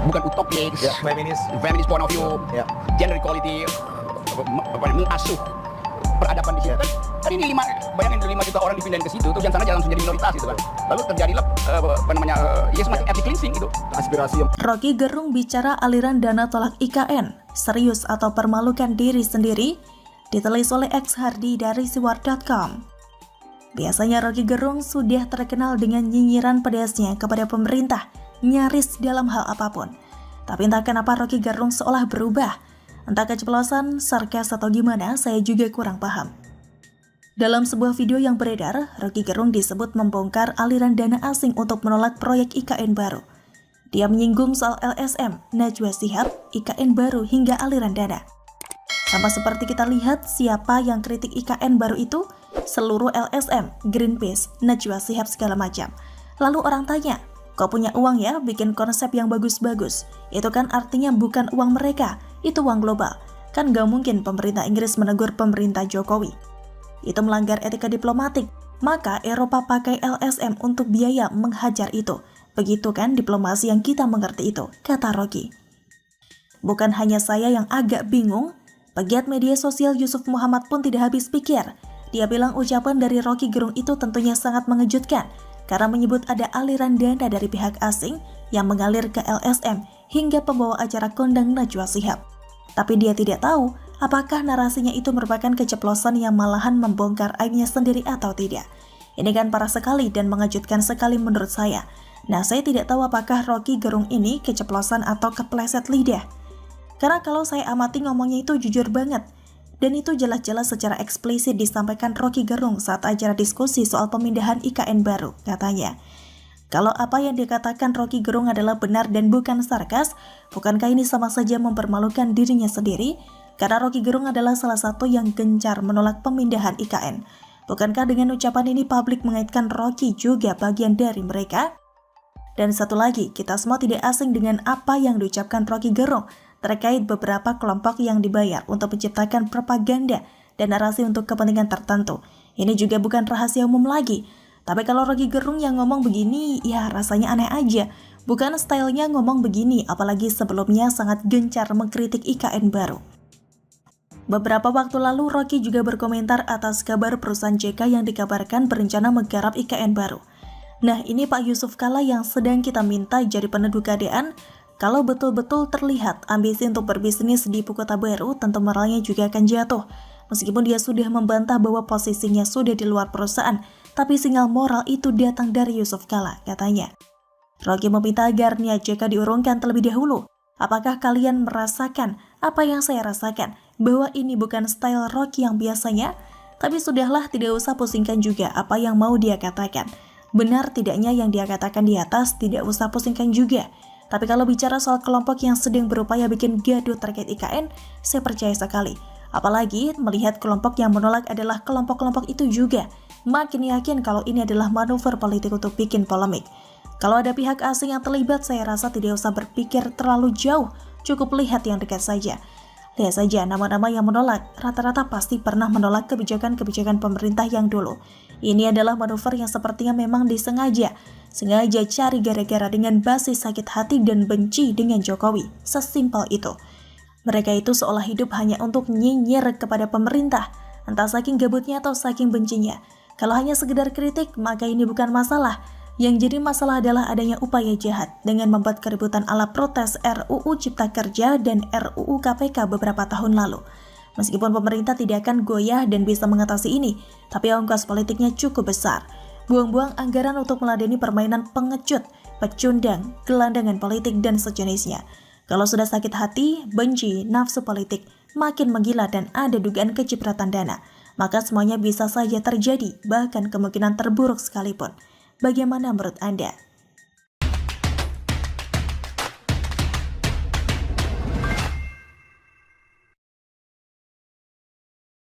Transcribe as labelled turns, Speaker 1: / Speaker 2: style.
Speaker 1: bukan utopis, feminist point of view, gender equality, mengasuh peradaban di situ kan ini bayangin 5 juta orang dipindahin ke situ, terus yang sana jangan langsung jadi minoritas gitu kan, lalu terjadilah ya semacam ethnic cleansing gitu.
Speaker 2: Aspirasi. Rocky Gerung bicara aliran dana tolak IKN, serius atau permalukan diri sendiri, ditulis oleh X Hardy dari siwar.com. Biasanya Rocky Gerung sudah terkenal dengan nyinyiran pedasnya kepada pemerintah, nyaris dalam hal apapun. Tapi entah kenapa Rocky Gerung seolah berubah. Entah keceplosan, sarkas atau gimana, saya juga kurang paham. Dalam sebuah video yang beredar, Rocky Gerung disebut membongkar aliran dana asing untuk menolak proyek IKN baru. Dia menyinggung soal LSM, Najwa Shihab, IKN baru hingga aliran dana. Sama seperti kita lihat siapa yang kritik IKN baru itu, seluruh LSM, Greenpeace, Najwa Shihab segala macam. Lalu orang tanya, kok punya uang ya bikin konsep yang bagus-bagus? Itu kan artinya bukan uang mereka, itu uang global. Kan gak mungkin pemerintah Inggris menegur pemerintah Jokowi. Itu melanggar etika diplomatik. Maka Eropa pakai LSM untuk biaya menghajar itu. Begitu kan diplomasi yang kita mengerti itu, kata Rocky. Bukan hanya saya yang agak bingung, pegiat media sosial Yusuf Muhammad pun tidak habis pikir. Dia bilang ucapan dari Rocky Gerung itu tentunya sangat mengejutkan karena menyebut ada aliran dana dari pihak asing yang mengalir ke LSM hingga pembawa acara kondang Najwa Shihab. Tapi dia tidak tahu apakah narasinya itu merupakan keceplosan yang malahan membongkar aibnya sendiri atau tidak. Ini kan parah sekali dan mengejutkan sekali menurut saya. Nah, saya tidak tahu apakah Rocky Gerung ini keceplosan atau kepleset lidah. Karena kalau saya amati ngomongnya itu jujur banget. Dan itu jelas-jelas secara eksplisit disampaikan Rocky Gerung saat acara diskusi soal pemindahan IKN baru, katanya. Kalau apa yang dikatakan Rocky Gerung adalah benar dan bukan sarkas, bukankah ini sama saja mempermalukan dirinya sendiri? Karena Rocky Gerung adalah salah satu yang gencar menolak pemindahan IKN. Bukankah dengan ucapan ini publik mengaitkan Rocky juga bagian dari mereka? Dan satu lagi, kita semua tidak asing dengan apa yang diucapkan Rocky Gerung terkait beberapa kelompok yang dibayar untuk menciptakan propaganda dan narasi untuk kepentingan tertentu. Ini juga bukan rahasia umum lagi. Tapi kalau Rocky Gerung yang ngomong begini, ya rasanya aneh aja. Bukan stylenya ngomong begini, apalagi sebelumnya sangat gencar mengkritik IKN baru. Beberapa waktu lalu, Rocky juga berkomentar atas kabar perusahaan JK yang dikabarkan berencana menggarap IKN baru. Nah, ini Pak Yusuf Kalla yang sedang kita minta jadi peneduh keadaan. Kalau betul-betul terlihat ambisi untuk berbisnis di Ibu Kota Baru, tentu moralnya juga akan jatuh. Meskipun dia sudah membantah bahwa posisinya sudah di luar perusahaan, tapi sinyal moral itu datang dari Yusuf Kalla, katanya. Rocky meminta agar niat JK diurungkan terlebih dahulu. Apakah kalian merasakan apa yang saya rasakan? Bahwa ini bukan style Rocky yang biasanya? Tapi sudahlah, tidak usah pusingkan juga apa yang mau dia katakan. Benar tidaknya yang dia katakan di atas, tidak usah pusingkan juga. Tapi kalau bicara soal kelompok yang sedang berupaya bikin gaduh terkait IKN, saya percaya sekali. Apalagi melihat kelompok yang menolak adalah kelompok-kelompok itu juga. Makin yakin kalau ini adalah manuver politik untuk bikin polemik. Kalau ada pihak asing yang terlibat, saya rasa tidak usah berpikir terlalu jauh. Cukup lihat yang dekat saja. Lihat saja nama-nama yang menolak, rata-rata pasti pernah menolak kebijakan-kebijakan pemerintah yang dulu. Ini adalah manuver yang sepertinya memang disengaja. Sengaja cari gara-gara dengan basis sakit hati dan benci dengan Jokowi. Sesimpel itu. Mereka itu seolah hidup hanya untuk nyinyir kepada pemerintah. Entah saking gabutnya atau saking bencinya. Kalau hanya sekedar kritik, maka ini bukan masalah. Yang jadi masalah adalah adanya upaya jahat dengan membuat keributan ala protes RUU Cipta Kerja dan RUU KPK beberapa tahun lalu. Meskipun pemerintah tidak akan goyah dan bisa mengatasi ini, tapi ongkos politiknya cukup besar. Buang-buang anggaran untuk meladeni permainan pengecut, pecundang, gelandangan politik, dan sejenisnya. Kalau sudah sakit hati, benci, nafsu politik, makin menggila dan ada dugaan kecipratan dana, maka semuanya bisa saja terjadi, bahkan kemungkinan terburuk sekalipun. Bagaimana menurut Anda?